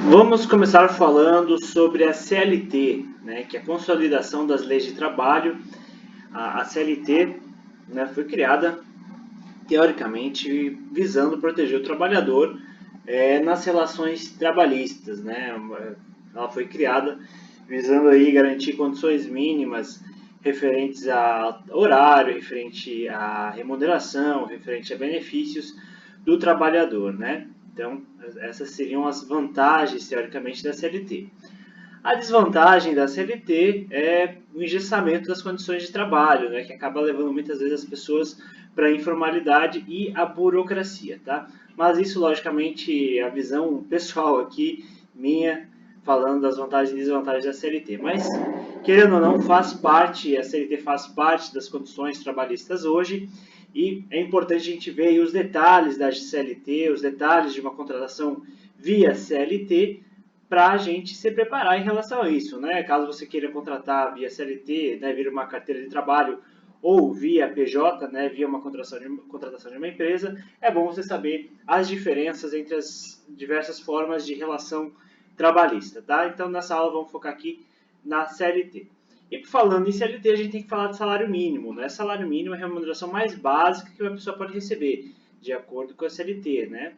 Vamos começar falando sobre a CLT, né, que é a Consolidação das Leis de Trabalho. A CLT, né, foi criada, teoricamente, visando proteger o trabalhador nas relações trabalhistas. Né? Ela foi criada visando aí garantir condições mínimas referentes a horário, referente à remuneração, referente a benefícios do trabalhador, né? Então, essas seriam as vantagens, teoricamente, da CLT. A desvantagem da CLT é o engessamento das condições de trabalho, né, que acaba levando muitas vezes as pessoas para a informalidade e a burocracia, tá? Mas isso, logicamente, é a visão pessoal aqui, minha, falando das vantagens e desvantagens da CLT. Mas, querendo ou não, a CLT faz parte das condições trabalhistas hoje, e é importante a gente ver aí os detalhes da CLT, os detalhes de uma contratação via CLT, para a gente se preparar em relação a isso, né? Caso você queira contratar via CLT, né, via uma carteira de trabalho ou via PJ, né, via uma contratação de uma empresa, é bom você saber as diferenças entre as diversas formas de relação trabalhista, tá? Então, nessa aula vamos focar aqui na CLT. E falando em CLT, a gente tem que falar de salário mínimo, né? Salário mínimo é a remuneração mais básica que uma pessoa pode receber, de acordo com a CLT, né?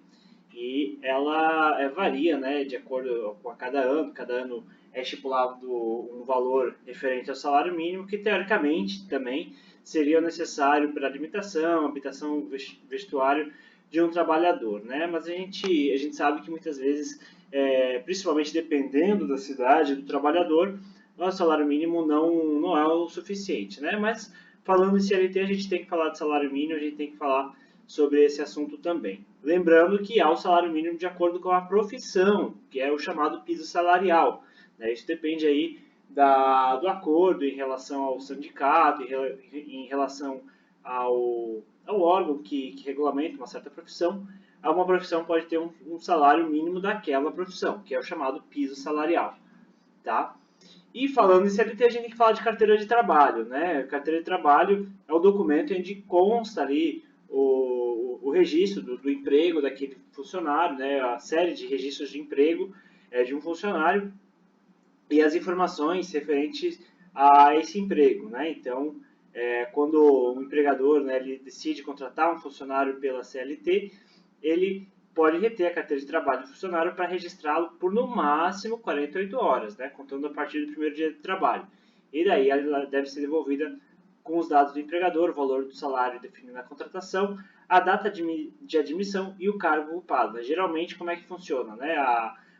E ela varia, né, de acordo com cada ano é estipulado um valor referente ao salário mínimo, que teoricamente também seria necessário para alimentação, habitação, vestuário de um trabalhador, né? Mas a gente sabe que muitas vezes, principalmente dependendo da cidade do trabalhador, o salário mínimo não é o suficiente, né? Mas falando em CLT, a gente tem que falar de salário mínimo, a gente tem que falar sobre esse assunto também. Lembrando que há o salário mínimo de acordo com a profissão, que é o chamado piso salarial. Né? Isso depende aí do acordo em relação ao sindicato, em relação ao órgão que regulamenta uma certa profissão. Uma profissão pode ter um salário mínimo daquela profissão, que é o chamado piso salarial. Tá? E falando em CLT, a gente tem que falar de carteira de trabalho, né? Carteira de trabalho é o documento onde consta ali o registro do emprego daquele funcionário, né? A série de registros de emprego de um funcionário e as informações referentes a esse emprego, né? Então, quando o empregador, né, ele decide contratar um funcionário pela CLT, ele pode reter a carteira de trabalho do funcionário para registrá-lo por no máximo 48 horas, né, contando a partir do primeiro dia de trabalho. E daí ela deve ser devolvida com os dados do empregador, o valor do salário definido na contratação, a data de admissão e o cargo ocupado. Mas, geralmente, como é que funciona? Né?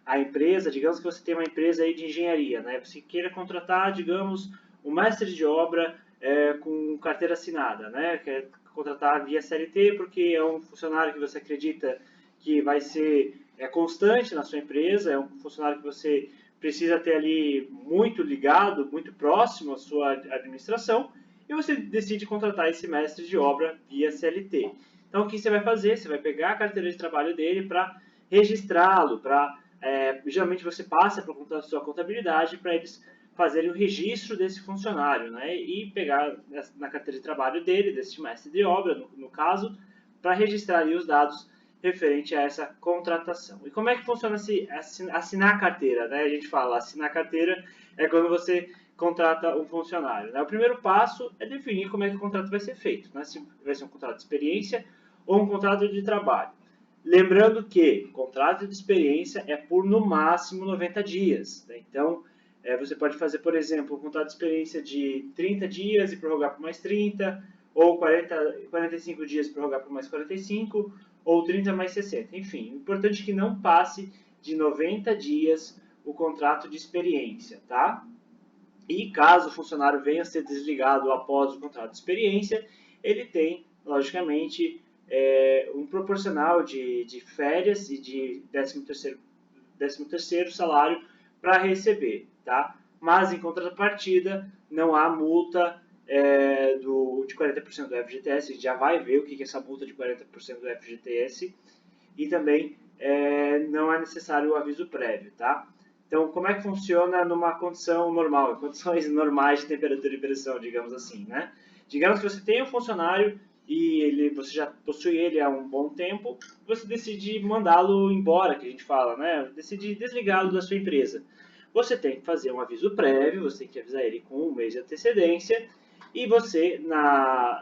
A empresa, digamos que você tem uma empresa aí de engenharia, né? Você queira contratar, digamos, um mestre de obra com carteira assinada, né? Quer contratar via CLT porque é um funcionário que você acredita que vai ser constante na sua empresa, é um funcionário que você precisa ter ali muito ligado, muito próximo à sua administração, e você decide contratar esse mestre de obra via CLT. Então, o que você vai fazer? Você vai pegar a carteira de trabalho dele para registrá-lo, geralmente você passa para a sua contabilidade para eles fazerem o registro desse funcionário, né? E pegar na carteira de trabalho dele, desse mestre de obra, no caso, para registrar ali os dados referente a essa contratação. E como é que funciona assinar a carteira? Né? A gente fala, assinar a carteira é quando você contrata um funcionário. Né? O primeiro passo é definir como é que o contrato vai ser feito. Né? Se vai ser um contrato de experiência ou um contrato de trabalho. Lembrando que contrato de experiência é por no máximo 90 dias. Né? Então, você pode fazer, por exemplo, um contrato de experiência de 30 dias e prorrogar por mais 30, ou 45 dias e prorrogar por mais 45, ou 30 mais 60. Enfim, o importante é que não passe de 90 dias o contrato de experiência, tá? E caso o funcionário venha a ser desligado após o contrato de experiência, ele tem, logicamente, um proporcional de férias e de 13º salário para receber, tá? Mas, em contrapartida, não há multa de 40% do FGTS, a gente já vai ver o que é essa multa de 40% do FGTS, e também não é necessário o aviso prévio, tá? Então, como é que funciona numa condição normal, condições normais de temperatura e pressão, digamos assim, né? Digamos que você tem um funcionário e você já possui ele há um bom tempo, você decide mandá-lo embora, que a gente fala, né? Decide desligá-lo da sua empresa. Você tem que fazer um aviso prévio, você tem que avisar ele com um mês de antecedência, e você,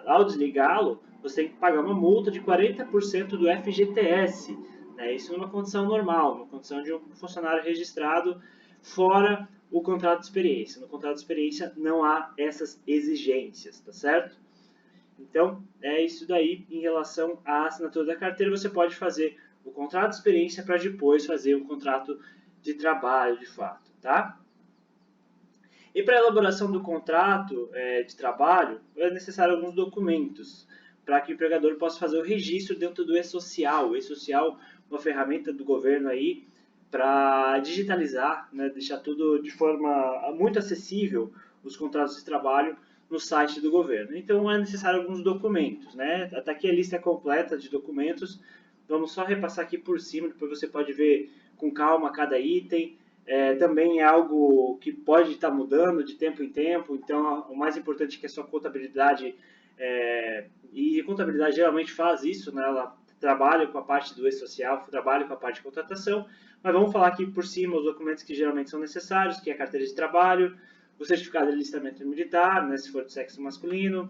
ao desligá-lo, você tem que pagar uma multa de 40% do FGTS, né? Isso numa condição normal, numa condição de um funcionário registrado fora o contrato de experiência. No contrato de experiência não há essas exigências, tá certo? Então, é isso daí em relação à assinatura da carteira. Você pode fazer o contrato de experiência para depois fazer o contrato de trabalho, de fato, tá? E para a elaboração do contrato de trabalho, é necessário alguns documentos para que o empregador possa fazer o registro dentro do e-social. O e-social é uma ferramenta do governo aí para digitalizar, né, deixar tudo de forma muito acessível, os contratos de trabalho no site do governo. Então é necessário alguns documentos, né? Até aqui a lista é completa de documentos. Vamos só repassar aqui por cima, depois você pode ver com calma cada item. Também é algo que pode estar mudando de tempo em tempo, então o mais importante é que a sua contabilidade, e a contabilidade geralmente faz isso, né? Ela trabalha com a parte do e-social, trabalha com a parte de contratação, mas vamos falar aqui por cima os documentos que geralmente são necessários, que é a carteira de trabalho, o certificado de alistamento militar, né, se for de sexo masculino,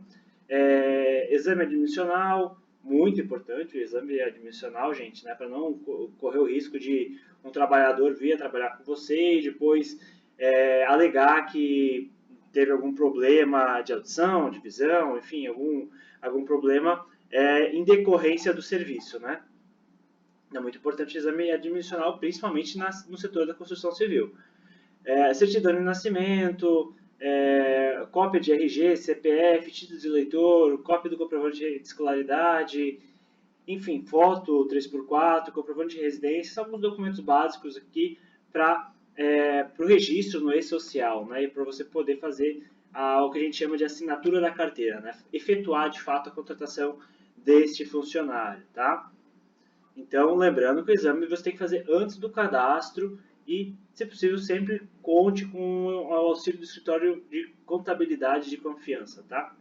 exame admissional, muito importante o exame admissional, gente, né, para não correr o risco de um trabalhador vir trabalhar com você e depois alegar que teve algum problema de audição, de visão, enfim, algum problema em decorrência do serviço, né? É muito importante o exame admissional, principalmente no setor da construção civil. Certidão de nascimento, cópia de RG, CPF, título de eleitor, cópia do comprovante de escolaridade, enfim, foto 3x4, comprovante de residência, são alguns documentos básicos aqui para o registro no e-social, né, e para você poder fazer o que a gente chama de assinatura da carteira, né, efetuar de fato a contratação deste funcionário, tá? Então, lembrando que o exame você tem que fazer antes do cadastro e, se possível, sempre conte com o auxílio do escritório de contabilidade de confiança, tá?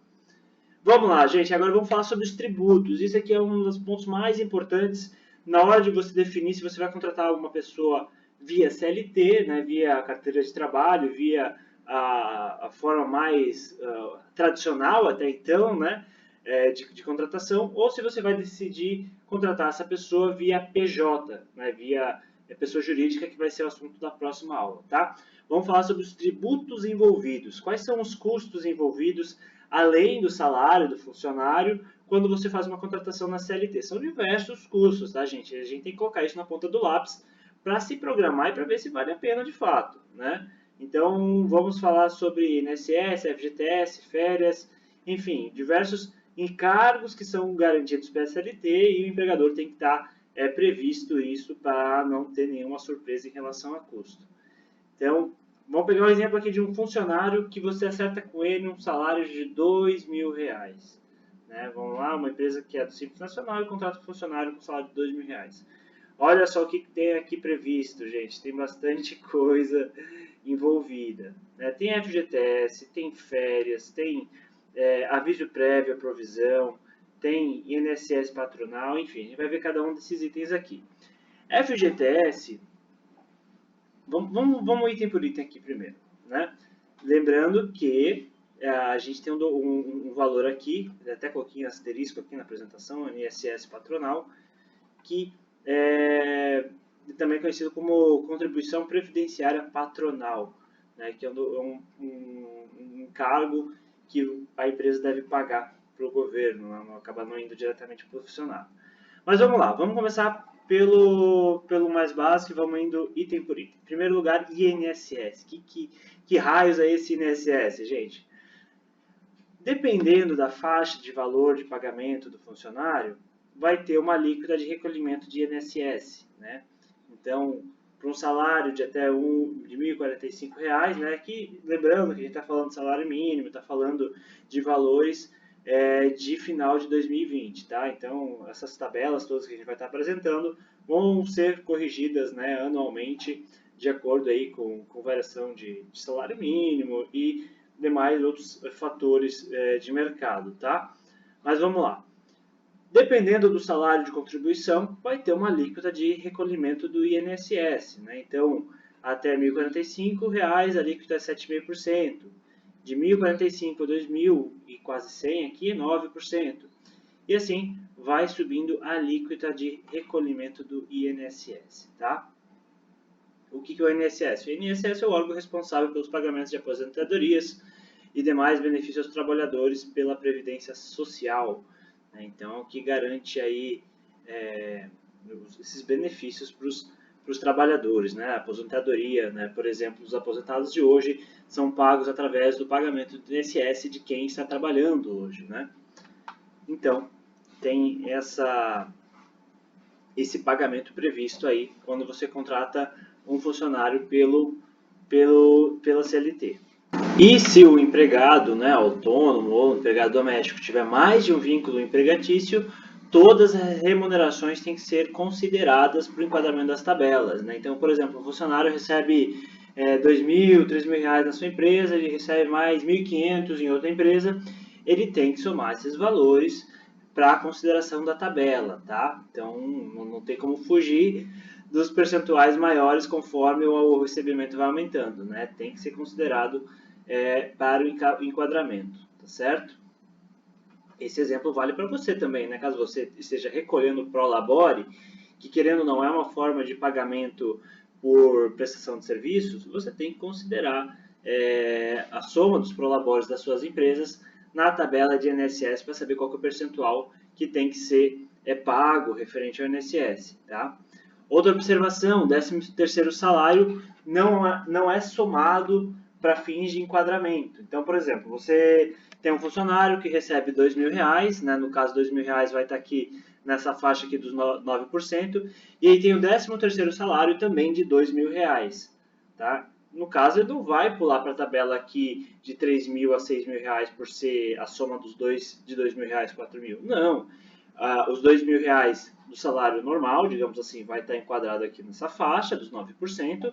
Vamos lá, gente. Agora vamos falar sobre os tributos. Isso aqui é um dos pontos mais importantes na hora de você definir se você vai contratar uma pessoa via CLT, né, via carteira de trabalho, via a forma mais tradicional até então, né, de contratação, ou se você vai decidir contratar essa pessoa via PJ, né, via pessoa jurídica, que vai ser o assunto da próxima aula, tá? Vamos falar sobre os tributos envolvidos. Quais são os custos envolvidos além do salário do funcionário quando você faz uma contratação na CLT? São diversos custos, tá, gente? A gente tem que colocar isso na ponta do lápis para se programar e para ver se vale a pena de fato, né? Então, vamos falar sobre INSS, FGTS, férias, enfim, diversos encargos que são garantidos pela CLT e o empregador tem que estar previsto isso para não ter nenhuma surpresa em relação a custo. Então, vamos pegar um exemplo aqui de um funcionário que você acerta com ele um salário de R$2.000. Né? Vamos lá, uma empresa que é do Simples Nacional e contrata um funcionário com salário de R$2.000. Olha só o que tem aqui previsto, gente. Tem bastante coisa envolvida. Né? Tem FGTS, tem férias, tem aviso prévio à provisão, tem INSS patronal, enfim, a gente vai ver cada um desses itens aqui. FGTS, vamos item por item aqui primeiro, né? Lembrando que a gente tem um valor aqui, até coloquei um asterisco aqui na apresentação, INSS patronal, que também conhecido como contribuição previdenciária patronal, né, que é um encargo que a empresa deve pagar para o governo, não acaba não indo diretamente para o funcionário. Mas vamos lá, vamos começar pelo mais básico e vamos indo item por item. Em primeiro lugar, INSS. Que raios é esse INSS, gente? Dependendo da faixa de valor de pagamento do funcionário, vai ter uma alíquota de recolhimento de INSS, né? Então, para um salário de até de R$1.045, né? Que, lembrando que a gente está falando de salário mínimo, está falando de valores de final de 2020, tá? Então, essas tabelas todas que a gente vai estar apresentando vão ser corrigidas, né, anualmente, de acordo aí com variação de salário mínimo e demais outros fatores de mercado, tá? Mas vamos lá. Dependendo do salário de contribuição, vai ter uma alíquota de recolhimento do INSS, né? Então, até R$ 1.045, a alíquota é 7,5%. De 1.045 a 2.000 e quase 100 aqui, 9%. E assim vai subindo a alíquota de recolhimento do INSS, tá? O que é o INSS? O INSS é o órgão responsável pelos pagamentos de aposentadorias e demais benefícios aos trabalhadores pela Previdência Social. Então, que garante aí esses benefícios para os trabalhadores, né? A aposentadoria, né? Por exemplo, os aposentados de hoje são pagos através do pagamento do INSS de quem está trabalhando hoje, né? Então, tem esse pagamento previsto aí quando você contrata um funcionário pela CLT. E se o empregado, né, autônomo ou empregado doméstico tiver mais de um vínculo empregatício, todas as remunerações têm que ser consideradas para o enquadramento das tabelas, né? Então, por exemplo, o funcionário recebe R$2.000, R$3.000 na sua empresa, ele recebe mais R$1.500 em outra empresa, ele tem que somar esses valores para a consideração da tabela, tá? Então, não tem como fugir dos percentuais maiores conforme o recebimento vai aumentando, né? Tem que ser considerado para o enquadramento, tá certo? Esse exemplo vale para você também, né? Caso você esteja recolhendo o Prolabore, que querendo ou não é uma forma de pagamento por prestação de serviços, você tem que considerar a soma dos Prolabores das suas empresas na tabela de INSS para saber qual que é o percentual que tem que ser pago referente ao INSS, tá? Outra observação, o 13º salário não é somado para fins de enquadramento. Então, por exemplo, você tem um funcionário que recebe R$2.000, né? No caso, R$2.000 vai estar aqui nessa faixa aqui dos 9%, e aí tem o 13º salário também de R$2.000, tá? No caso, ele não vai pular para a tabela aqui de R$3.000 a R$6.000 por ser a soma dos dois de R$2.000 e R$4.000. Não. Os R$2.000 do salário normal, digamos assim, vai estar enquadrado aqui nessa faixa dos 9%,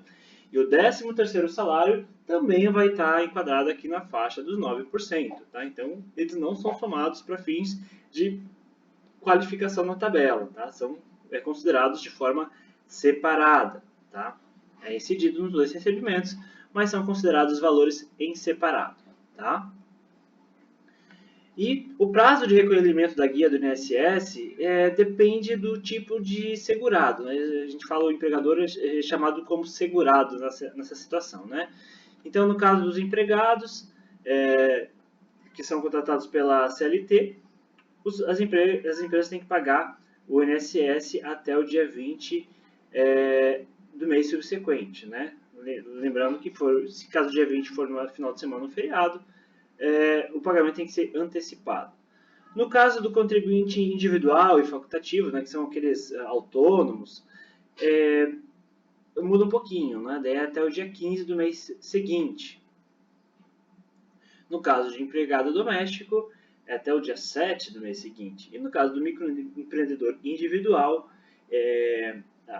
e o 13º salário também vai estar enquadrado aqui na faixa dos 9%. Tá? Então, eles não são somados para fins de qualificação na tabela. Tá? São considerados de forma separada. Tá? É incidido nos dois recebimentos, mas são considerados valores em separado. Tá? E o prazo de recolhimento da guia do INSS depende do tipo de segurado, né? A gente fala o empregador é chamado como segurado nessa situação, né? Então, no caso dos empregados que são contratados pela CLT, as empresas têm que pagar o INSS até o dia 20 do mês subsequente, né? Lembrando que se caso o dia 20 for no final de semana ou feriado, o pagamento tem que ser antecipado. No caso do contribuinte individual e facultativo, né, que são aqueles autônomos, muda um pouquinho, né? Daí é até o dia 15 do mês seguinte. No caso de empregado doméstico, é até o dia 7 do mês seguinte. E no caso do microempreendedor individual,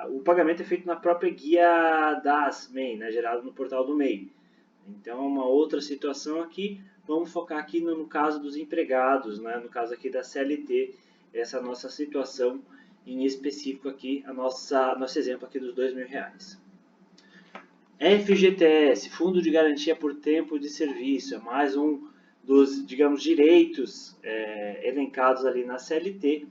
o pagamento é feito na própria guia das MEI, né, gerado no portal do MEI. Então, é uma outra situação aqui. Vamos focar aqui no caso dos empregados, né? No caso aqui da CLT, essa nossa situação em específico aqui, nosso exemplo aqui dos R$2.000. FGTS, Fundo de Garantia por Tempo de Serviço, é mais um dos, digamos, direitos elencados ali na CLT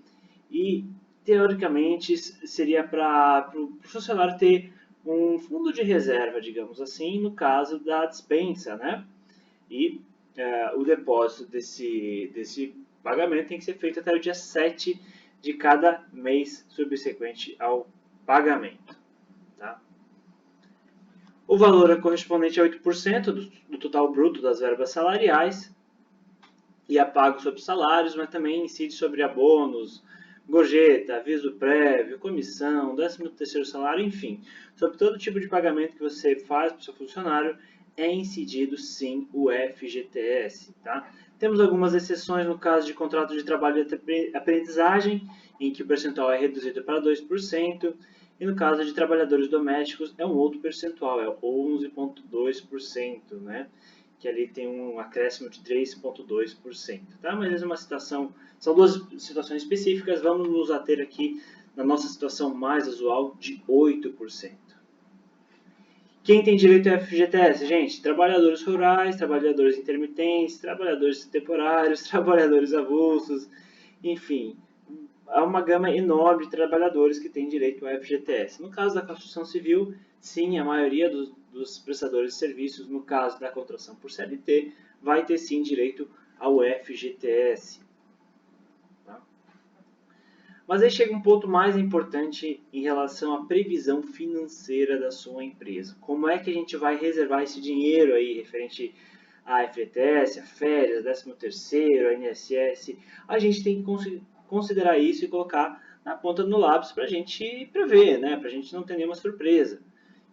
e, teoricamente, seria para o funcionário ter um fundo de reserva, digamos assim, no caso da dispensa, né? E o depósito desse pagamento tem que ser feito até o dia 7 de cada mês subsequente ao pagamento. Tá? O valor é correspondente a 8% do total bruto das verbas salariais e é pago sobre salários, mas também incide sobre abonos, gorjeta, aviso prévio, comissão, 13º salário, enfim. Sobre todo tipo de pagamento que você faz para o seu funcionário, é incidido sim o FGTS. Tá? Temos algumas exceções no caso de contrato de trabalho de aprendizagem, em que o percentual é reduzido para 2%, e no caso de trabalhadores domésticos é um outro percentual, é 11,2%, né? que ali tem um acréscimo de 3,2%. Tá? Mas é uma situação, são duas situações específicas, vamos nos ater aqui na nossa situação mais usual de 8%. Quem tem direito ao FGTS? Gente, trabalhadores rurais, trabalhadores intermitentes, trabalhadores temporários, trabalhadores avulsos, enfim, há uma gama enorme de trabalhadores que têm direito ao FGTS. No caso da construção civil, sim, a maioria dos prestadores de serviços, no caso da contratação por CLT, vai ter sim direito ao FGTS. Tá? Mas aí chega um ponto mais importante em relação à previsão financeira da sua empresa. Como é que a gente vai reservar esse dinheiro aí referente a FGTS, a férias, 13º, a INSS? A gente tem que considerar isso e colocar na ponta do lápis para a gente prever, né? Para a gente não ter nenhuma surpresa.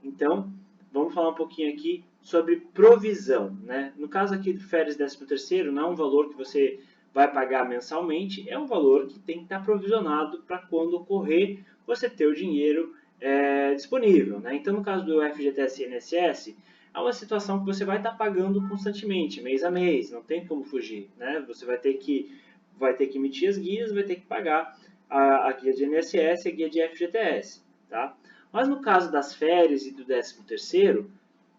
Então, vamos falar um pouquinho aqui sobre provisão, né? No caso aqui de férias 13º, não é um valor que você vai pagar mensalmente, é um valor que tem que estar provisionado para quando ocorrer você ter o dinheiro disponível, né? Então, no caso do FGTS e INSS, é uma situação que você vai estar pagando constantemente, mês a mês, não tem como fugir, né? Você vai ter que emitir as guias, vai ter que pagar a guia de INSS e a guia de FGTS, tá? Mas no caso das férias e do 13º,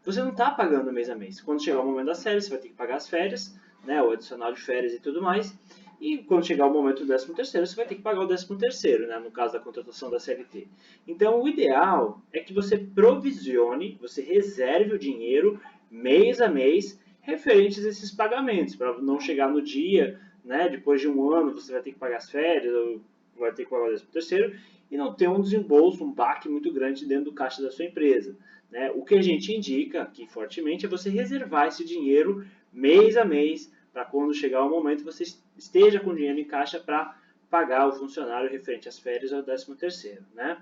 você não está pagando mês a mês. Quando chegar o momento das férias, você vai ter que pagar as férias, né, o adicional de férias e tudo mais. E quando chegar o momento do 13º, você vai ter que pagar o 13º, né, no caso da contratação da CLT. Então, o ideal é que você provisione, você reserve o dinheiro mês a mês referentes a esses pagamentos, para não chegar no dia, né, depois de um ano, você vai ter que pagar as férias, ou vai ter que pagar o 13º, e não ter um desembolso, um baque muito grande dentro do caixa da sua empresa. Né? O que a gente indica aqui fortemente é você reservar esse dinheiro mês a mês, para quando chegar o momento você esteja com dinheiro em caixa para pagar o funcionário referente às férias ou ao 13º. Né?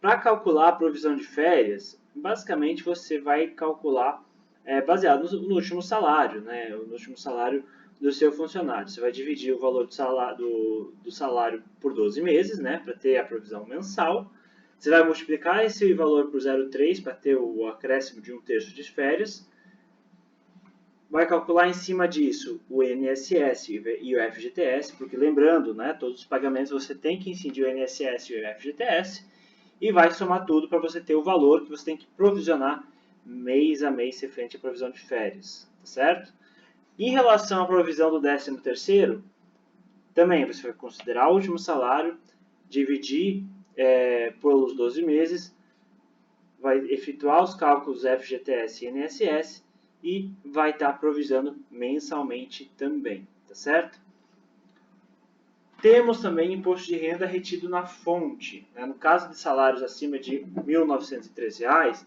Para calcular a provisão de férias, basicamente você vai calcular baseado no último salário, né? No último salário do seu funcionário. Você vai dividir o valor do salário por 12 meses, né? Para ter a provisão mensal. Você vai multiplicar esse valor por 0,3 para ter o acréscimo de 1/3 de férias. Vai calcular em cima disso o INSS e o FGTS, porque lembrando, né, todos os pagamentos você tem que incidir o INSS e o FGTS, e vai somar tudo para você ter o valor que você tem que provisionar mês a mês referente à provisão de férias, tá certo? Em relação à provisão do 13º, também você vai considerar o último salário, dividir pelos 12 meses, vai efetuar os cálculos FGTS e INSS e vai estar provisionando mensalmente também, tá certo? Temos também imposto de renda retido na fonte. Né? No caso de salários acima de R$ 1.913,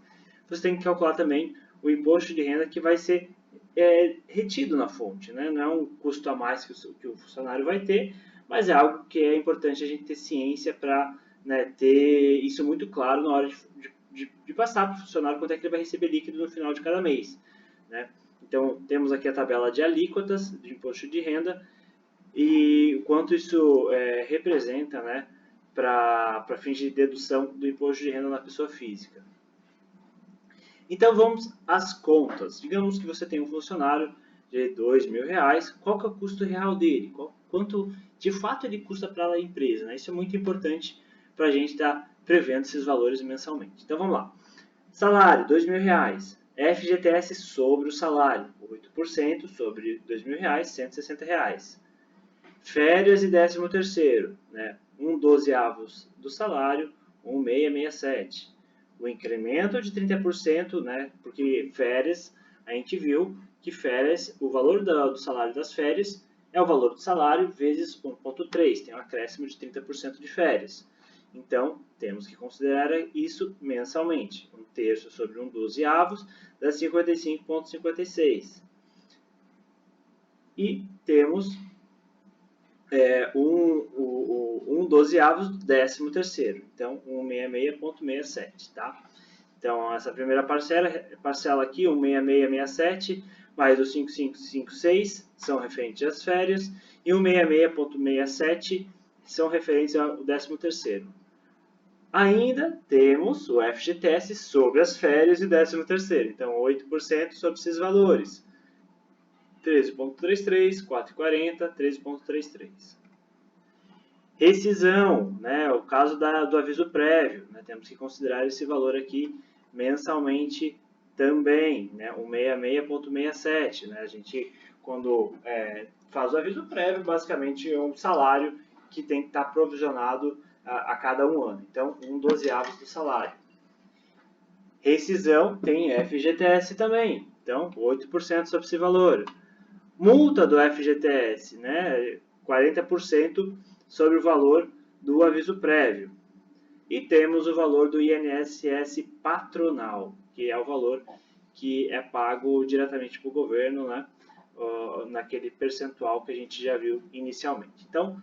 você tem que calcular também o imposto de renda que vai ser retido na fonte. Né? Não é um custo a mais que o funcionário vai ter, mas é algo que é importante a gente ter ciência para, né, ter isso muito claro na hora de passar para o funcionário quanto é que ele vai receber líquido no final de cada mês. Né? Então, temos aqui a tabela de alíquotas de imposto de renda, e o quanto isso representa, né, para fins de dedução do imposto de renda na pessoa física. Então vamos às contas. Digamos que você tem um funcionário de R$2.000, qual que é o custo real dele? Quanto de fato ele custa para a empresa? Né? Isso é muito importante para a gente estar prevendo esses valores mensalmente. Então vamos lá. Salário, R$2.000. FGTS sobre o salário, 8% sobre R$2.000, R$160. Férias e 13º, né? 1/12 do salário, 1.667. O incremento de 30%, né? Porque férias, a gente viu que férias, o valor do salário das férias é o valor do salário vezes 1,3, tem um acréscimo de 30% de férias. Então, temos que considerar isso mensalmente. 1/3 sobre 1/12 dá 55,56. E temos 1/12 do 13º, então 166,67, tá? Então, essa primeira parcela aqui, 166,67, mais os 5,556 são referentes às férias, e 166,67 são referentes ao 13º. Ainda temos o FGTS sobre as férias e 13º. Então, 8% sobre esses valores. 13,33, 4,40, 13,33. Rescisão, né? O caso do aviso prévio, né? Temos que considerar esse valor aqui mensalmente também, né? O 66,67, né? A gente, quando faz o aviso prévio, basicamente é um salário que tem que estar provisionado a cada um ano. Então, 1/12 do salário. Rescisão tem FGTS também. Então, 8% sobre esse valor. Multa do FGTS, né? 40% sobre o valor do aviso prévio. E temos o valor do INSS patronal, que é o valor que é pago diretamente para o governo, né? Naquele percentual que a gente já viu inicialmente. Então,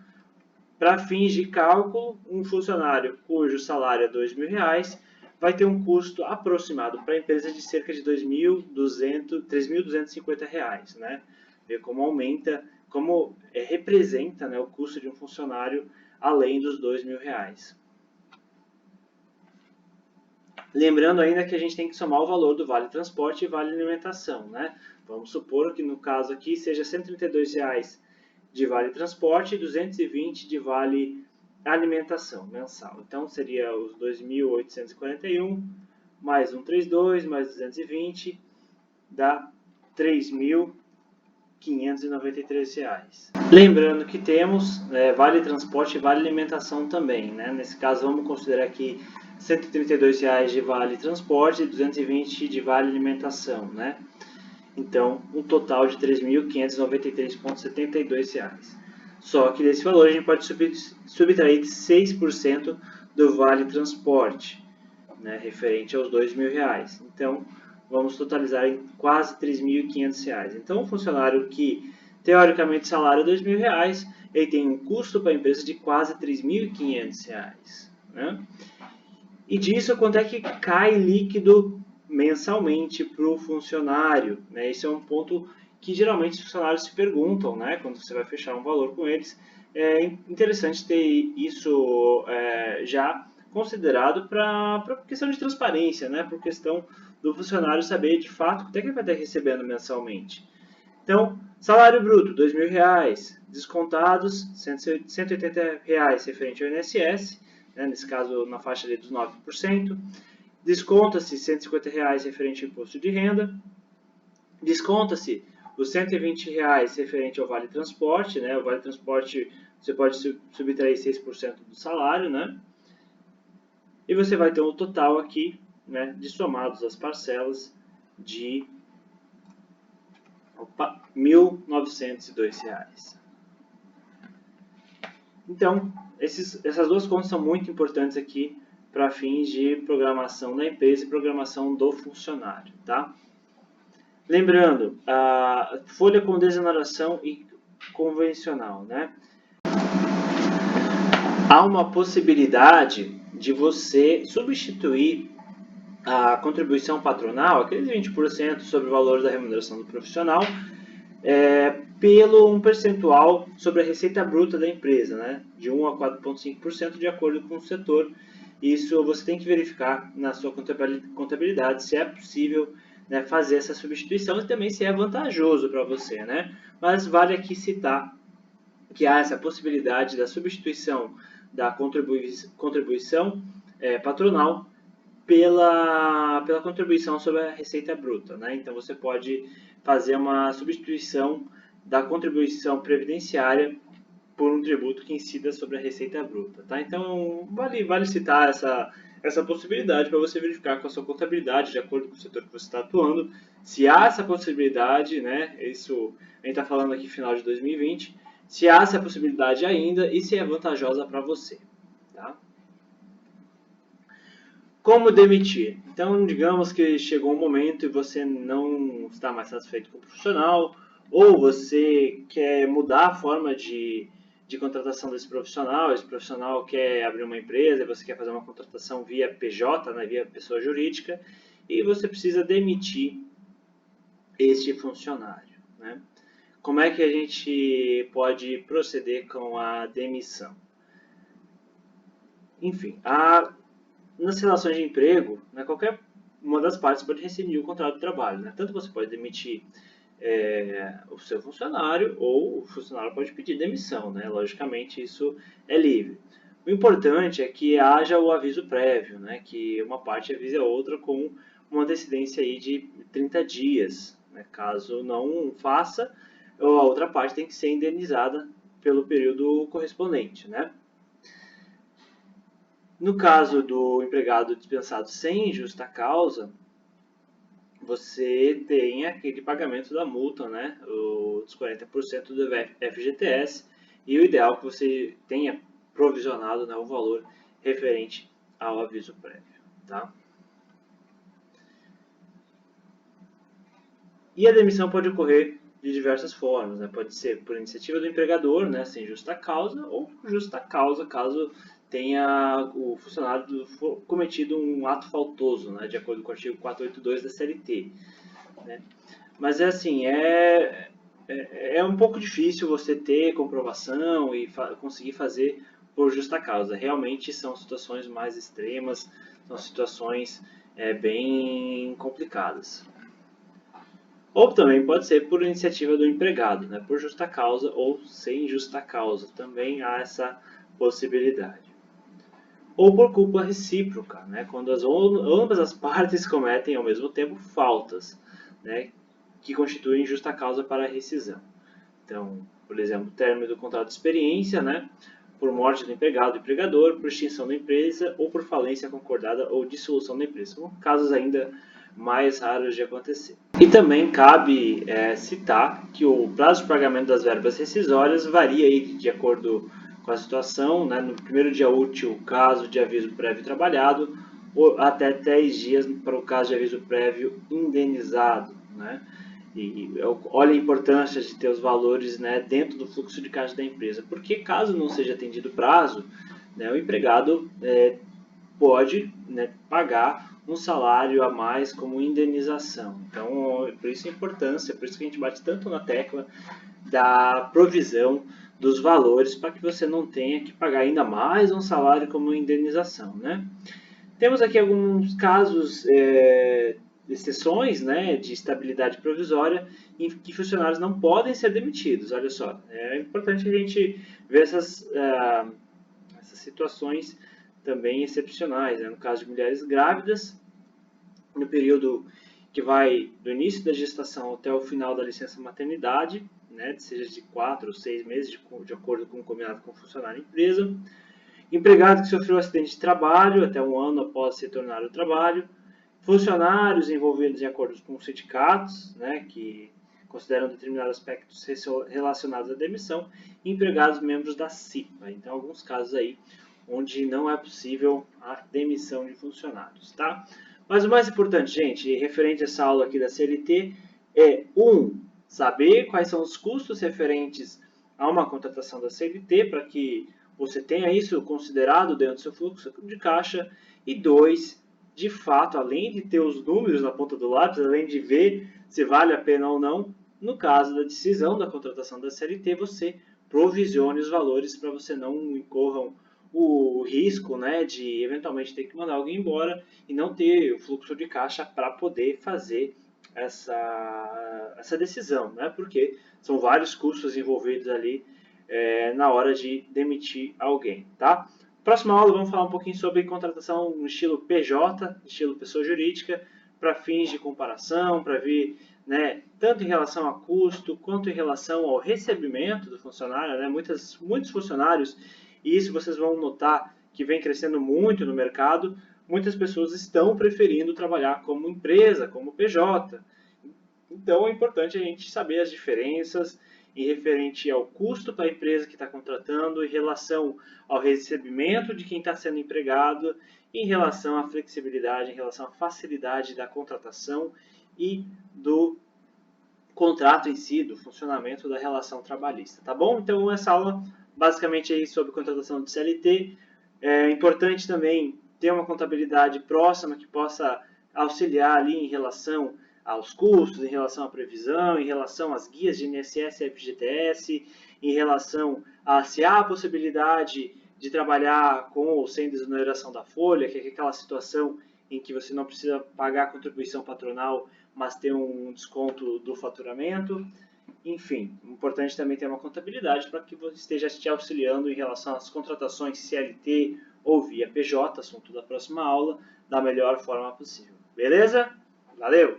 para fins de cálculo, um funcionário cujo salário é R$2.000 vai ter um custo aproximado para a empresa de cerca de R$3.250, né? Ver como aumenta, como representa, né, o custo de um funcionário além dos R$2.000. Lembrando ainda que a gente tem que somar o valor do Vale Transporte e Vale Alimentação, né? Vamos supor que no caso aqui seja R$132 de Vale Transporte e 220 de Vale Alimentação mensal. Então seria os 2.841 mais 132 mais 220 dá R$3.593. Lembrando que temos Vale Transporte e Vale Alimentação também, né? Nesse caso vamos considerar aqui R$132 de Vale Transporte e 220 de Vale Alimentação, né? Então, um total de R$3.593,72. Só que desse valor a gente pode subtrair 6% do Vale Transporte, né, referente aos R$2.000. Então, vamos totalizar em quase R$3.500. Então, um funcionário que, teoricamente, salário é R$2.000, ele tem um custo para a empresa de quase R$3.500. Né? E disso, quanto é que cai líquido mensalmente para o funcionário? Né? Esse é um ponto que geralmente os funcionários se perguntam, né? Quando você vai fechar um valor com eles. É interessante ter isso já considerado para questão de transparência, né? Por questão do funcionário saber de fato quanto é que ele vai estar recebendo mensalmente. Então, salário bruto, R$2.000, descontados R$180 referente ao INSS, né, nesse caso na faixa ali dos 9%, desconta-se R$150 referente ao imposto de renda, desconta-se os R$120 referente ao Vale Transporte, né, o Vale Transporte você pode subtrair 6% do salário, né, e você vai ter um total aqui, né, de somados as parcelas de R$1.902. Então, essas duas contas são muito importantes aqui para fins de programação da empresa e programação do funcionário, tá? Lembrando, a folha com desoneração e convencional, né? Há uma possibilidade de você substituir a contribuição patronal, aqueles 20% sobre o valor da remuneração do profissional, pelo um percentual sobre a receita bruta da empresa, né? De 1 a 4,5% de acordo com o setor. Isso você tem que verificar na sua contabilidade se é possível, né, fazer essa substituição e também se é vantajoso para você, né? Mas vale aqui citar que há essa possibilidade da substituição da contribuição patronal pela contribuição sobre a receita bruta, né? Então você pode fazer uma substituição da contribuição previdenciária por um tributo que incida sobre a receita bruta, tá? Então vale citar essa possibilidade para você verificar com a sua contabilidade, de acordo com o setor que você está atuando, se há essa possibilidade, né? Isso a gente está falando aqui final de 2020, se há essa possibilidade ainda e se é vantajosa para você, tá? Como demitir? Então, digamos que chegou um momento e você não está mais satisfeito com o profissional, ou você quer mudar a forma de contratação desse profissional, esse profissional quer abrir uma empresa, você quer fazer uma contratação via PJ, né, via pessoa jurídica, e você precisa demitir este funcionário, né? Como é que a gente pode proceder com a demissão? Enfim, nas relações de emprego, né, qualquer uma das partes pode rescindir o contrato de trabalho. Né? Tanto você pode demitir o seu funcionário ou o funcionário pode pedir demissão. Né? Logicamente, isso é livre. O importante é que haja o aviso prévio, né? Que uma parte avise a outra com uma antecedência aí de 30 dias. Né? Caso não faça, a outra parte tem que ser indenizada pelo período correspondente. Né? No caso do empregado dispensado sem justa causa, você tem aquele pagamento da multa, né, os 40% do FGTS, e o ideal é que você tenha provisionado, né, o valor referente ao aviso prévio. Tá? E a demissão pode ocorrer de diversas formas, né? Pode ser por iniciativa do empregador, né, sem justa causa, ou por justa causa, caso tenha o funcionário cometido um ato faltoso, né, de acordo com o artigo 482 da CLT. Né? Mas é assim, é um pouco difícil você ter comprovação e conseguir fazer por justa causa. Realmente são situações mais extremas, são situações bem complicadas. Ou também pode ser por iniciativa do empregado, né? Por justa causa ou sem justa causa. Também há essa possibilidade. Ou por culpa recíproca, né? Quando ambas as partes cometem ao mesmo tempo faltas, né? Que constituem justa causa para a rescisão. Então, por exemplo, término do contrato de experiência, né? Por morte do empregado ou empregador, por extinção da empresa ou por falência concordada ou dissolução da empresa. São casos ainda mais raros de acontecer. E também cabe citar que o prazo de pagamento das verbas rescisórias varia aí de acordo com a situação, né? No primeiro dia útil, caso de aviso prévio trabalhado, ou até 10 dias para o caso de aviso prévio indenizado. Né? E olha a importância de ter os valores, né, dentro do fluxo de caixa da empresa, porque caso não seja atendido o prazo, né, o empregado pode, né, pagar um salário a mais como indenização. Então, por isso a importância, por isso que a gente bate tanto na tecla da provisão dos valores para que você não tenha que pagar ainda mais um salário como indenização. Né? Temos aqui alguns casos, exceções, né, de estabilidade provisória em que funcionários não podem ser demitidos. Olha só, é importante a gente ver essas situações também excepcionais. Né? No caso de mulheres grávidas, no período que vai do início da gestação até o final da licença maternidade, né, seja de 4 ou 6 meses, de acordo com o combinado com o funcionário e empresa. Empregado que sofreu acidente de trabalho até um ano após se tornar ao trabalho. Funcionários envolvidos em acordos com sindicatos, né, que consideram determinados aspectos relacionados à demissão. E empregados membros da CIPA. Então, alguns casos aí onde não é possível a demissão de funcionários. Tá? Mas o mais importante, gente, referente a essa aula aqui da CLT, é saber quais são os custos referentes a uma contratação da CLT, para que você tenha isso considerado dentro do seu fluxo de caixa. E 2, de fato, além de ter os números na ponta do lápis, além de ver se vale a pena ou não, no caso da decisão da contratação da CLT, você provisione os valores para você não incorram o risco, né, de eventualmente ter que mandar alguém embora e não ter o fluxo de caixa para poder fazer essa decisão, né, porque são vários custos envolvidos ali na hora de demitir alguém, tá? Próxima aula vamos falar um pouquinho sobre contratação no estilo PJ, estilo pessoa jurídica, para fins de comparação, para ver, né, tanto em relação a custo quanto em relação ao recebimento do funcionário, né? Muitos funcionários, e isso vocês vão notar que vem crescendo muito no mercado, muitas pessoas estão preferindo trabalhar como empresa, como PJ. Então é importante a gente saber as diferenças em referente ao custo para a empresa que está contratando, em relação ao recebimento de quem está sendo empregado, em relação à flexibilidade, em relação à facilidade da contratação e do contrato em si, do funcionamento da relação trabalhista, tá bom? Então essa aula basicamente é sobre contratação de CLT. É importante também ter uma contabilidade próxima que possa auxiliar ali em relação aos custos, em relação à previsão, em relação às guias de INSS e FGTS, em relação a se há a possibilidade de trabalhar com ou sem desoneração da folha, que é aquela situação em que você não precisa pagar a contribuição patronal, mas ter um desconto do faturamento. Enfim, importante também ter uma contabilidade para que você esteja te auxiliando em relação às contratações CLT ou via PJ, assunto da próxima aula, da melhor forma possível. Beleza? Valeu!